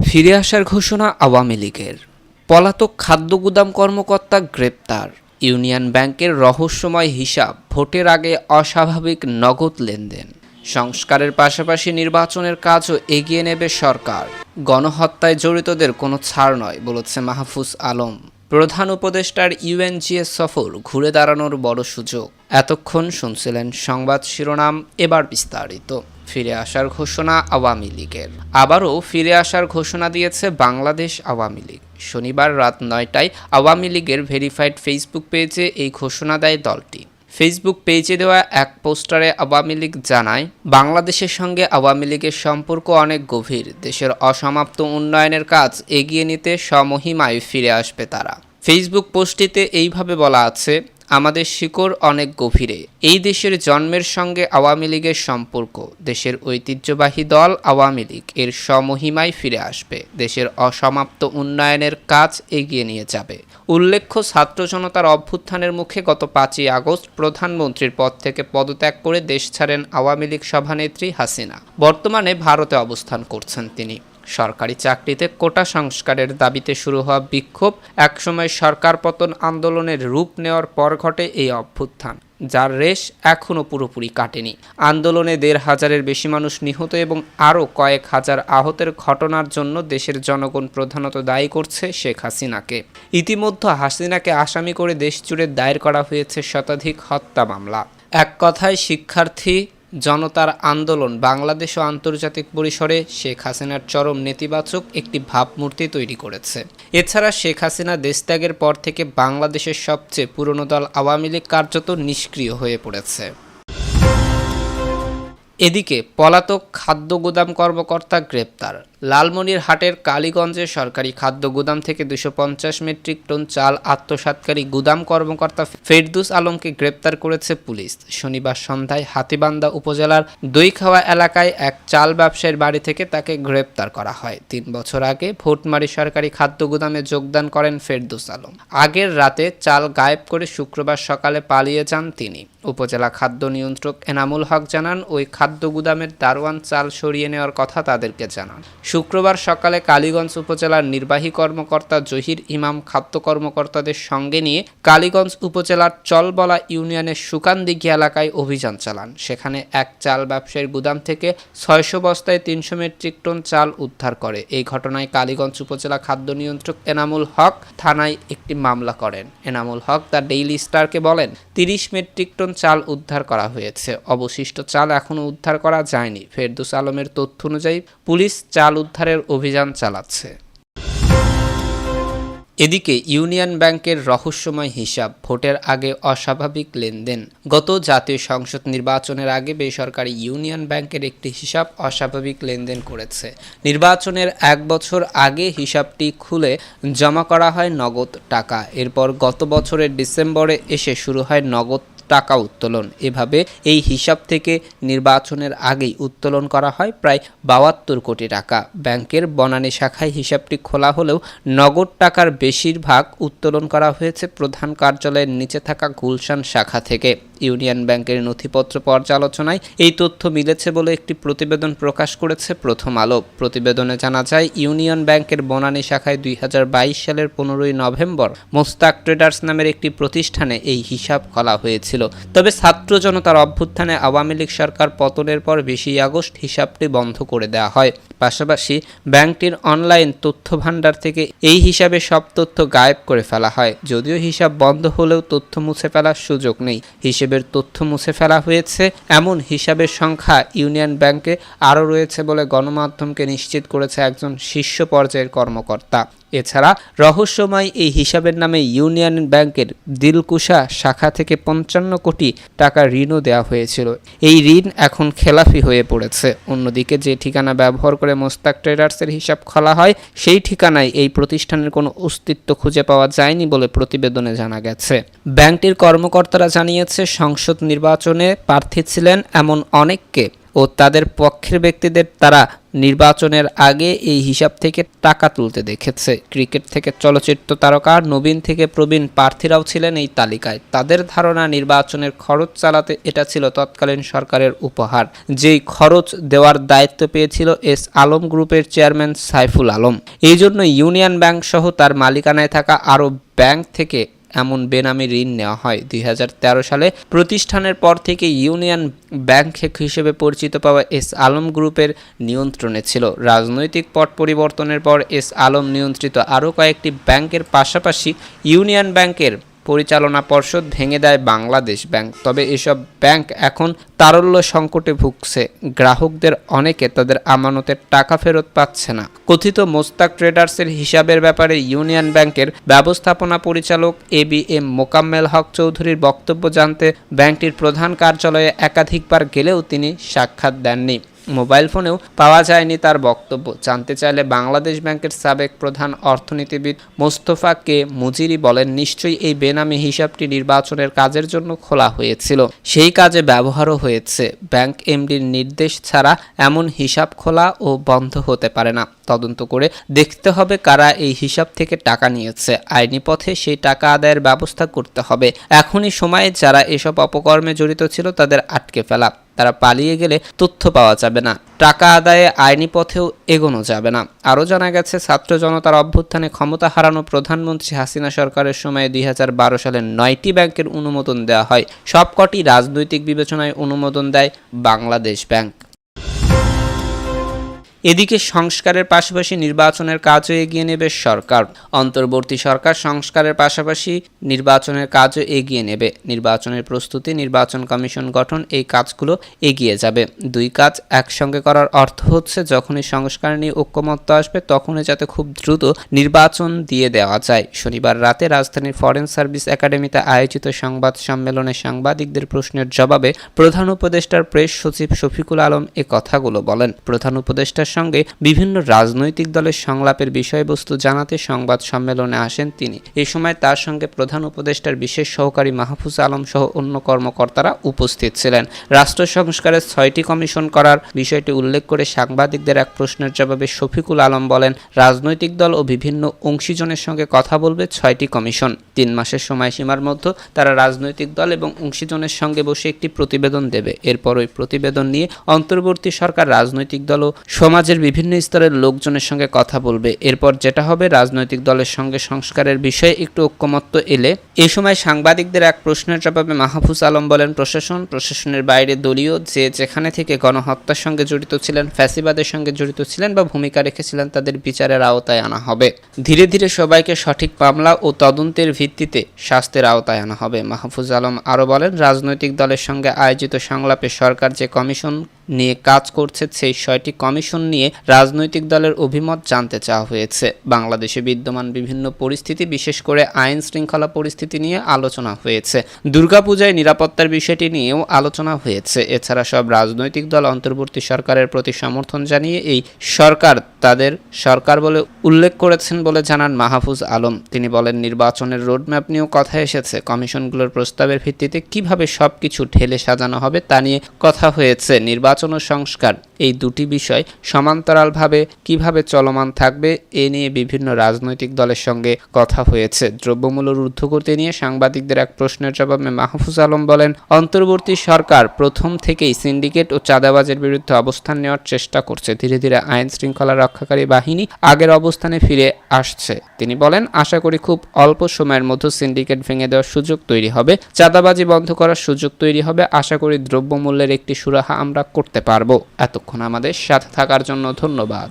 ফিরে আসার ঘোষণা আওয়ামী লীগের। পলাতক খাদ্য গুদাম কর্মকর্তা গ্রেপ্তার। ইউনিয়ন ব্যাংকের রহস্যময় হিসাব, ভোটের আগে অস্বাভাবিক নগদ লেনদেন। সংস্কারের পাশাপাশি নির্বাচনের কাজও এগিয়ে নেবে সরকার। গণহত্যায় জড়িতদের কোনো ছাড় নয় বলেছে মাহফুজ আলম। প্রধান উপদেষ্টার ইউএনজিএ সফর ঘুরে দাঁড়ানোর বড় সুযোগ। এতক্ষণ শুনছিলেন সংবাদ শিরোনাম, এবার বিস্তারিত। ফিরে আসার ঘোষণা আওয়ামী লীগের। আবারও ফিরে আসার ঘোষণা দিয়েছে বাংলাদেশ আওয়ামী লীগ। শনিবার রাত 9টায় আওয়ামী লীগের ভেরিফাইড ফেসবুক পেজে এই ঘোষণা দেয় দলটি। ফেসবুক পেজে দেওয়া এক পোস্টারে আওয়ামী লীগ জানায়, বাংলাদেশের সঙ্গে আওয়ামী লীগের সম্পর্ক অনেক গভীর। দেশের অসমাপ্ত উন্নয়নের কাজ এগিয়ে নিতে স্বমহিমায় ফিরে আসবে তারা। ফেসবুক পোস্টটিতে এইভাবে বলা আছে, আমাদের শিকড় অনেক গভীরে। এই দেশের জন্মের সঙ্গে আওয়ামী লীগের সম্পর্ক। দেশের ঐতিহ্যবাহী দল আওয়ামী লীগ এর স্বমহিমায় ফিরে আসবে। দেশের অসমাপ্ত উন্নয়নের কাজ এগিয়ে নিয়ে যাবে। উল্লেখ্য, ছাত্র জনতার অভ্যুত্থানের মুখে গত 5ই আগস্ট প্রধানমন্ত্রীর পদ থেকে পদত্যাগ করে দেশ ছাড়েন আওয়ামী লীগ সভানেত্রী হাসিনা। বর্তমানে ভারতে অবস্থান করছেন তিনি। সরকারি চাকরিতে কোটা সংস্কারের দাবিতে শুরু হওয়া বিক্ষোভ একসময় সরকার পতন আন্দোলনের রূপ নেওয়ার পর ঘটে এই অভ্যুত্থান, যার রেশ এখনও পুরোপুরি কাটেনি। আন্দোলনে 1,500-এর বেশি মানুষ নিহত এবং আরও কয়েক হাজার আহতের ঘটনার জন্য দেশের জনগণ প্রধানত দায়ী করছে শেখ হাসিনাকে। ইতিমধ্যে হাসিনাকে আসামি করে দেশজুড়ে দায়ের করা হয়েছে শতাধিক হত্যা মামলা। এক কথায় শিক্ষার্থী জনতার আন্দোলন বাংলাদেশ ও আন্তর্জাতিক পরিসরে শেখ হাসিনার চরম নেতিবাচক একটি ভাবমূর্তি তৈরি করেছে। এছাড়া শেখ হাসিনা দেশত্যাগের পর থেকে বাংলাদেশের সবচেয়ে পুরনো দল আওয়ামী লীগ কার্যত নিষ্ক্রিয় হয়ে পড়েছে। এদিকে পলাতক খাদ্য গুদাম কর্মকর্তা গ্রেপ্তার। লালমনিরহাটের কালীগঞ্জে সরকারি খাদ্য গুদাম থেকে 250 মেট্রিক টন চাল আত্মসাৎকারী গুদাম কর্মকর্তা ফেরদৌস আলমকে গ্রেপ্তার করেছে পুলিশ। শনিবার সন্ধ্যায় হাতীবান্ধা উপজেলার দইখাওয়া এলাকায় এক চাল ব্যবসায়ীর বাড়ি থেকে তাকে গ্রেপ্তার করা হয়। 3 বছর আগে ভোটমারি সরকারি খাদ্য গুদামে যোগদান করেন ফেরদৌস আলম। আগের রাতে চাল গায়েব করে শুক্রবার সকালে পালিয়ে যান তিনি। উপজেলা খাদ্য নিয়ন্ত্রক এনামুল হক জানান, ওই খাদ্য গুদামের দারোয়ান চাল সরিয়ে নেওয়ার কথা তাদেরকে জানান। শুক্রবার সকালে কালীগঞ্জ উপজেলার নির্বাহী কর্মকর্তা জহির ইমাম খাদ্য কর্মকর্তাদের সঙ্গে নিয়ে কালীগঞ্জ উপজেলার চলবলা ইউনিয়নের সুকানদিঘি এলাকায় অভিযান চালান। সেখানে এক চাল ব্যবসায়ীর গুদাম থেকে 600 বস্তায় 300 মেট্রিক টন চাল উদ্ধার করে। এই ঘটনায় কালীগঞ্জ উপজেলা খাদ্য নিয়ন্ত্রক এনামুল হক থানায় একটি মামলা করেন। এনামুল হক দ্য ডেইলি স্টারকে বলেন, 30 মেট্রিক টন চাল উদ্ধার করা হয়েছে। অবশিষ্ট চাল এখনও উদ্ধার করা যায়নি। ফেরদৌস আলমের তথ্য অনুযায়ী পুলিশ চাল উদ্ধারের অভিযান চালাচ্ছে। এদিকে ইউনিয়ন ব্যাংকের রহস্যময় হিসাব, ভোটের আগে অস্বাভাবিক লেনদেন। গত জাতীয় সংসদ নির্বাচনের আগে বেসরকারি ইউনিয়ন ব্যাংকের একটি হিসাব অস্বাভাবিক লেনদেন করেছে। নির্বাচনের 1 বছর আগে হিসাবটি খুলে জমা করা হয় নগদ টাকা। এরপর গত বছরের ডিসেম্বরে এসে শুরু হয় নগদ টাকা উত্তোলন। এভাবে এই হিসাব থেকে নির্বাচনের আগেই উত্তোলন করা হয় প্রায় 72 কোটি টাকা। ব্যাংকের বনানী শাখায় হিসাবটি খোলা হলেও নগদ টাকার বেশিরভাগ উত্তোলন করা হয়েছে প্রধান কার্যালয়ের নিচে থাকা গুলশান শাখা থেকে। ইউনিয়ন ব্যাংকের নথিপত্র পর্যালোচনায় এই তথ্য মিলেছে বলে একটি প্রতিবেদন প্রকাশ করেছে প্রথম আলো। প্রতিবেদনে জানা যায়, ইউনিয়ন ব্যাংকের বনানী শাখায় 2022 সালের 15ই নভেম্বর মোস্তাক ট্রেডার্স নামের একটি প্রতিষ্ঠানে এই হিসাব খোলা হয়েছিল। তবে ছাত্র জনতার অভ্যুত্থানে আওয়ামী লীগ সরকার পতনের পর 20 আগস্ট হিসাবটি বন্ধ করে দেওয়া হয়। পাশাপাশি ব্যাংকটির অনলাইন তথ্য ভান্ডার থেকে এই হিসাবে সব তথ্য গায়েব করে ফেলা হয়। যদিও হিসাব বন্ধ হলেও তথ্য মুছে ফেলার সুযোগ নেই। হিসেবের তথ্য মুছে ফেলা হয়েছে এমন হিসাবের সংখ্যা ইউনিয়ন ব্যাংকে আরও রয়েছে বলে গণমাধ্যমকে নিশ্চিত করেছে একজন শীর্ষ পর্যায়ের কর্মকর্তা। এছাড়া রহস্যময় এই হিসাবের নামে ইউনিয়ন ব্যাংকের দিলকুশা শাখা থেকে 55 কোটি টাকা ঋণও দেওয়া হয়েছিল। এই ঋণ এখন খেলাফি হয়ে পড়েছে। অন্যদিকে যে ঠিকানা ব্যবহার করে মোস্তাক ট্রেডার্সের হিসাব খোলা হয়, সেই ঠিকানায় এই প্রতিষ্ঠানের কোনো অস্তিত্ব খুঁজে পাওয়া যায়নি বলে প্রতিবেদনে জানা গেছে। ব্যাংকটির কর্মকর্তারা জানিয়েছে, সংসদ নির্বাচনে প্রার্থী ছিলেন এমন অনেককে ও তাদের পক্ষের ব্যক্তিদের তারা নির্বাচনের আগে এই হিসাব থেকে টাকা তুলতে দেখেছে। ক্রিকেট থেকে চলচ্চিত্র তারকা, নবীন থেকে প্রবীণ প্রার্থীরাও ছিলেন এই তালিকায়। তাদের ধারণা নির্বাচনের খরচ চালাতে এটা ছিল তৎকালীন সরকারের উপহার, যেই খরচ দেওয়ার দায়িত্ব পেয়েছিল এস আলম গ্রুপের চেয়ারম্যান সাইফুল আলম। এই জন্য ইউনিয়ন ব্যাংক সহ তার মালিকানায় থাকা আরও ব্যাংক থেকে এমন বেনামি ঋণ নেওয়া হয়। 2013 সালে প্রতিষ্ঠানের পর থেকে ইউনিয়ন ব্যাংক হিসেবে পরিচিত পাওয়া এস আলম গ্রুপের নিয়ন্ত্রণে ছিল। রাজনৈতিক পট পরিবর্তনের পর এস আলম নিয়ন্ত্রিত আরও কয়েকটি ব্যাংকের পাশাপাশি ইউনিয়ন ব্যাংকের পরিচালনা পর্ষদ ভেঙে দেয় বাংলাদেশ ব্যাংক। তবে এসব ব্যাংক এখন তারল্য সংকটে ভুগছে। গ্রাহকদের অনেকে তাদের আমানতের টাকা ফেরত পাচ্ছে না। কথিত মোস্তাক ট্রেডার্সের হিসাবের ব্যাপারে ইউনিয়ন ব্যাংকের ব্যবস্থাপনা পরিচালক ABM মোকাম্মেল হক চৌধুরীর বক্তব্য জানতে ব্যাংকটির প্রধান কার্যালয়ে একাধিকবার গেলেও তিনি সাক্ষাৎ দেননি। মোবাইল ফোনেও পাওয়া যায়নি তার বক্তব্য। জানতে চাইলে বাংলাদেশ ব্যাংকের সাবেক প্রধান অর্থনীতিবিদ মোস্তফা কে মুজিরি বলেন, নিশ্চয়ই এই বেনামি হিসাবটি নির্বাচনের কাজের জন্য খোলা হয়েছিল, সেই কাজে ব্যবহারও হয়েছে। ব্যাংক এমডির নির্দেশ ছাড়া এমন হিসাব খোলা ও বন্ধ হতে পারে না। তদন্ত করে দেখতে হবে কারা এই হিসাব থেকে টাকা নিয়েছে। আইনি পথে সেই টাকা আদায়ের ব্যবস্থা করতে হবে। এখনই সময়ে যারা এসব অপকর্মে জড়িত ছিল তাদের আটকে ফেলা। তারা পালিয়ে গেলে তথ্য পাওয়া যাবে না, টাকা আদায়ে আইনি পথেও এগোনো যাবে না। আরও জানা গেছে, ছাত্র জনতার অভ্যুত্থানে ক্ষমতা হারানো প্রধানমন্ত্রী হাসিনা সরকারের সময়ে 2012 সালে 9টি ব্যাংকের অনুমোদন দেওয়া হয়। সবকটি রাজনৈতিক বিবেচনায় অনুমোদন দেয় বাংলাদেশ ব্যাংক। এদিকে সংস্কারের পাশাপাশি নির্বাচনের কাজও এগিয়ে নেবে সরকার। অন্তর্বর্তী সরকার সংস্কারের পাশাপাশি নির্বাচনের কাজও এগিয়ে নেবে। নির্বাচনের প্রস্তুতি, নির্বাচন কমিশন গঠন, এই কাজগুলো এগিয়ে যাবে। দুই কাজ একসঙ্গে করার অর্থ হচ্ছে যখনই সংস্কার নিয়ে ঐক্যমত্য আসবে তখনই যাতে খুব দ্রুত নির্বাচন দিয়ে দেওয়া যায়। শনিবার রাতে রাজধানীর ফরেন সার্ভিস একাডেমিতে আয়োজিত সংবাদ সম্মেলনে সাংবাদিকদের প্রশ্নের জবাবে প্রধান উপদেষ্টার প্রেস সচিব শফিকুল আলম এ কথাগুলো বলেন। প্রধান উপদেষ্টার সঙ্গে বিভিন্ন রাজনৈতিক দলের সংলাপের বিষয়বস্তু জানাতে সংবাদ সম্মেলনে আসেন তিনি। এই সময় তার সঙ্গে প্রধান উপদেষ্টার বিশেষ সহকারী মাহফুজ আলম সহ অন্য কর্মকর্তারা উপস্থিত ছিলেন। রাষ্ট্র সংস্কারের 6টি কমিশন করার বিষয়টি উল্লেখ করে সাংবাদিকদের এক প্রশ্নের জবাবে শফিকুল আলম বলেন, রাজনৈতিক দল ও বিভিন্ন অংশীজনের সঙ্গে কথা বলবে 6টি কমিশন। 3 মাসের সময়সীমার মধ্যে তারা রাজনৈতিক দল এবং অংশীজনের সঙ্গে বসে একটি প্রতিবেদন দেবে। এরপর ওই প্রতিবেদন নিয়ে অন্তর্বর্তী সরকার রাজনৈতিক দল ও সমাজের বিভিন্ন স্তরের লোকজনের সঙ্গে কথা বলবে। এরপর যেটা হবে, রাজনৈতিক দলের সঙ্গে সংস্কারের বিষয়ে একটু ঐক্যমত্য এলে। এ সময় সাংবাদিকদের এক প্রশ্নের জবাবে মাহফুজ আলম বলেন, প্রশাসনের বাইরে দলীয় যে যেখানে থেকে গণহত্যার সঙ্গে জড়িত ছিলেন, ফ্যাসিবাদের সঙ্গে জড়িত ছিলেন বা ভূমিকা রেখেছিলেন তাদের বিচারের আওতায় আনা হবে। ধীরে ধীরে সবাইকে সঠিক মামলা ও তদন্তের ভিত্তিতে শাস্তির আওতায় আনা হবে। মাহফুজ আলম আরও বলেন, রাজনৈতিক দলের সঙ্গে আয়োজিত সংলাপে সরকার যে কমিশন নিয়ে কাজ করছে সেই 6টি কমিশন নিয়ে রাজনৈতিক দলের অভিমত জানতে চাওয়া হয়েছে। বাংলাদেশে বিদ্যমান বিভিন্ন পরিস্থিতি, বিশেষ করে আইন শৃঙ্খলা পরিস্থিতি নিয়ে আলোচনা হয়েছে। দুর্গাপূজায় নিরাপত্তার বিষয়টি নিয়েও আলোচনা হয়েছে। এছাড়া সব রাজনৈতিক দল অন্তর্বর্তী সরকারের প্রতি সমর্থন জানিয়ে এই সরকার তাদের সরকার বলে উল্লেখ করেছেন বলে জানান মাহফুজ আলম। তিনি বলেন, নির্বাচনের রোডম্যাপ নিয়েও কথা এসেছে। কমিশনগুলোর প্রস্তাবের ভিত্তিতে কিভাবে সবকিছু ঢেলে সাজানো হবে তা নিয়ে কথা হয়েছে। নির্বাচন ও সংস্কার এই দুটি বিষয় সমান্তরালভাবে কিভাবে চলমান থাকবে এ নিয়ে বিভিন্ন রাজনৈতিক দলের সঙ্গে কথা হয়েছে। দ্রব্যমূল্য ঊর্ধ্বগতি নিয়ে সাংবাদিকদের এক প্রশ্নের জবাবে মাহফুজ আলম বলেন, অন্তর্বর্তী সরকার প্রথম থেকেই সিন্ডিকেট ও চাঁদাবাজের বিরুদ্ধে অবস্থান নেওয়ার চেষ্টা করছে। ধীরে ধীরে আইন শৃঙ্খলা রক্ষাকারী বাহিনী আগের অবস্থানে ফিরে আসছে। তিনি বলেন, আশা করি খুব অল্প সময়ের মধ্যে সিন্ডিকেট ভেঙে দেওয়ার সুযোগ তৈরি হবে, চাঁদাবাজি বন্ধ করার সুযোগ তৈরি হবে। আশা করি দ্রব্যমূল্যের একটি সুরাহা আমরা করতে পারবো। এতক্ষণ আমাদের সাথে থাকার জন্য ধন্যবাদ।